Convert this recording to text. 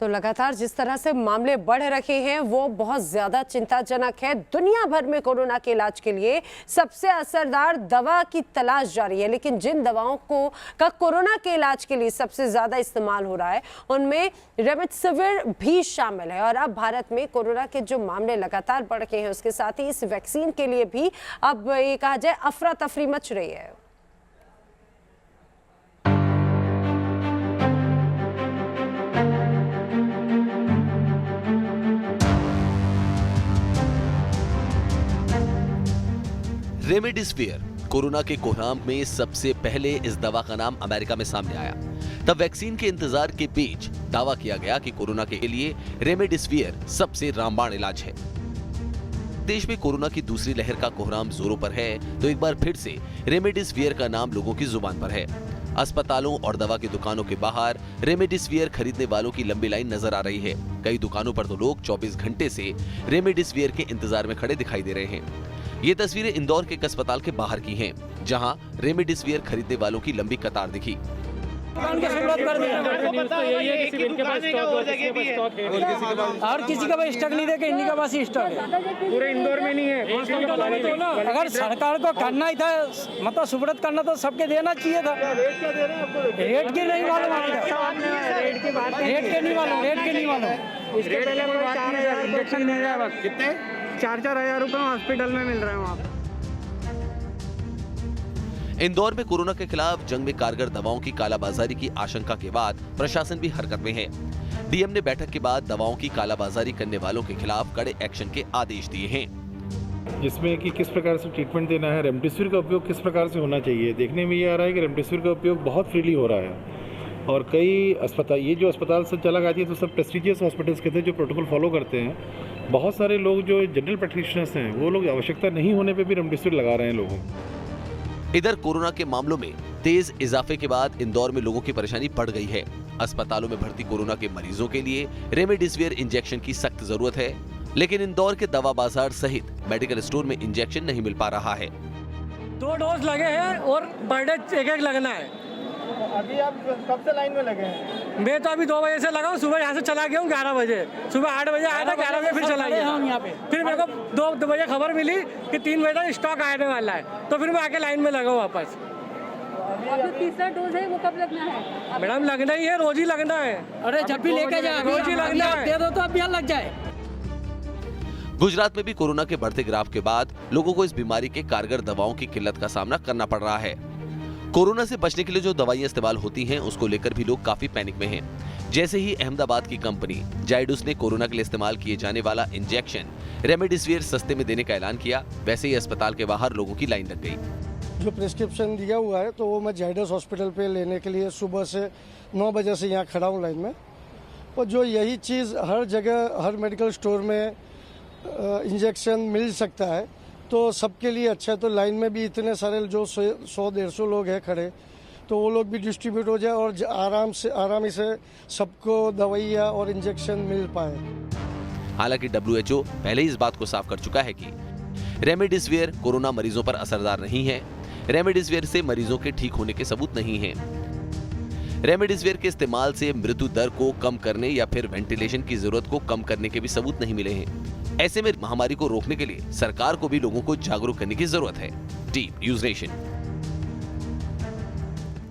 तो लगातार जिस तरह से मामले बढ़ रहे हैं वो बहुत ज्यादा चिंताजनक है। दुनिया भर में कोरोना के इलाज के लिए सबसे असरदार दवा की तलाश जारी है, लेकिन जिन दवाओं का कोरोना के इलाज के लिए सबसे ज्यादा इस्तेमाल हो रहा है उनमें रेमडेसिविर भी शामिल है। और अब भारत में कोरोना के जो मामले लगातार बढ़ रहे हैं उसके साथ ही इस वैक्सीन के लिए भी अब ये कहा जाए अफरा तफरी मच रही है। रेमडेसिविर कोरोना के कोहराम में सबसे पहले इस दवा का नाम अमेरिका में सामने आया। तब वैक्सीन के इंतजार के बीच दावा किया गया कि कोरोना के लिए रेमडेसिविर सबसे रामबाण इलाज है। देश में कोरोना की दूसरी लहर का कोहराम जोरों पर है तो एक बार फिर से रेमडेसिविर का नाम लोगों की जुबान पर है। अस्पतालों और दवा की दुकानों के बाहर रेमडेसिविर खरीदने वालों की लंबी लाइन नजर आ रही है। कई दुकानों पर तो लोग 24 घंटे से रेमडेसिविर के इंतजार में खड़े दिखाई दे रहे हैं। ये तस्वीरें इंदौर के एक अस्पताल के बाहर की हैं, जहां रेमडेसिविर खरीदने वालों की लंबी कतार दिखी। और किसी का पास स्टॉक नहीं देगा, इन्हीं का पास ही स्टॉक है। पूरे इंदौर में नहीं है। अगर सरकार को करना ही था, मतलब सुब्रत करना तो सबके देना चाहिए था। रेट के नहीं मालूम, रेट के नहीं मालूम, रेट के नहीं मालूम। इसके पहले 4,000 इंजेक्शन मिल रहा है, बस कितने 4-4 हज़ार रुपए हॉस्पिटल में मिल रहे हैं वहाँ पे। इंदौर में कोरोना के खिलाफ जंग में कारगर दवाओं की कालाबाजारी की आशंका के बाद प्रशासन भी हरकत में है। डीएम ने बैठक के बाद दवाओं की कालाबाजारी करने वालों के खिलाफ कड़े एक्शन के आदेश दिए हैं। जिसमें कि किस प्रकार से ट्रीटमेंट देना है, रेमडेसिविर का उपयोग किस प्रकार से होना चाहिए। देखने में ये आ रहा है कि रेमडेसिविर का उपयोग बहुत फ्रीली हो रहा है और कई अस्पताल, ये जो अस्पताल से चला आती है तो सब प्रेस्टिजियस हॉस्पिटल्स के थे जो प्रोटोकॉल फॉलो करते हैं। बहुत सारे लोग जो जनरल प्रैक्टिशनर्स हैं वो लोग आवश्यकता नहीं होने पे भी रेमडेसिविर लगा रहे हैं लोगों। इधर कोरोना के मामलों में तेज इजाफे के बाद इंदौर में लोगों की परेशानी बढ़ गई है। अस्पतालों में भर्ती कोरोना के मरीजों के लिए रेमडेसिविर इंजेक्शन की सख्त जरूरत है, लेकिन इंदौर के दवा बाजार सहित मेडिकल स्टोर में इंजेक्शन नहीं मिल पा रहा है। 2 डोज लगे हैं और पर डे एक लगना है। अभी आप कब से लाइन में लगे हैं? मैं तो अभी 2 बजे से लगा हूँ। सुबह यहाँ से चला गया हूँ 11 बजे। सुबह 8 बजे आया था, 11 बजे फिर चला गया हम यहाँ पे। फिर मेरे को 2 बजे खबर मिली कि 3 बजे तक स्टॉक आने वाला है, तो फिर मैं आके लाइन में लगा हूँ वापस। जो तीसरा डोज है वो कब लगना है? मैडम लगना ही है, रोज ही लगना है। अरे जब भी लेके जाए रोज ही लगना है, दे दो तो अब यहाँ लग जाए। गुजरात में भी कोरोना के बढ़ते ग्राफ के बाद लोगों को इस बीमारी के कारगर दवाओं की किल्लत का सामना करना पड़ रहा है। कोरोना से बचने के लिए जो दवाइयां इस्तेमाल होती हैं उसको लेकर भी लोग काफी पैनिक में हैं। जैसे ही अहमदाबाद की कंपनी जाइडस ने कोरोना के लिए इस्तेमाल किए जाने वाला इंजेक्शन रेमडेसिविर सस्ते में देने का ऐलान किया, वैसे ही अस्पताल के बाहर लोगों की लाइन लग गई। जो प्रिस्क्रिप्शन दिया हुआ है तो वो मैं जाइडस हॉस्पिटल पे लेने के लिए सुबह से 9 बजे से यहाँ खड़ा हूँ लाइन में। और जो यही चीज़ हर जगह हर मेडिकल स्टोर में इंजेक्शन मिल सकता है तो सबके लिए अच्छा है। तो लाइन में भी इतने सारे जो 100-150 लोग हैं खड़े, तो वो लोग भी डिस्ट्रीब्यूट हो जाए और आराम से सबको दवाइयाँ और इंजेक्शन मिल पाए। हालांकि WHO पहले ही इस बात को साफ कर चुका है कि रेमडेसिविर कोरोना मरीजों पर असरदार नहीं है। रेमडेसिविर से मरीजों के ठीक होने के सबूत नहीं हैं। रेमडेसिविर के इस्तेमाल से मृत्यु दर को कम करने या फिर वेंटिलेशन की जरूरत को कम करने के भी सबूत नहीं मिले हैं। ऐसे में महामारी को रोकने के लिए सरकार को भी लोगों को जागरूक करने की जरूरत है। Team news nation.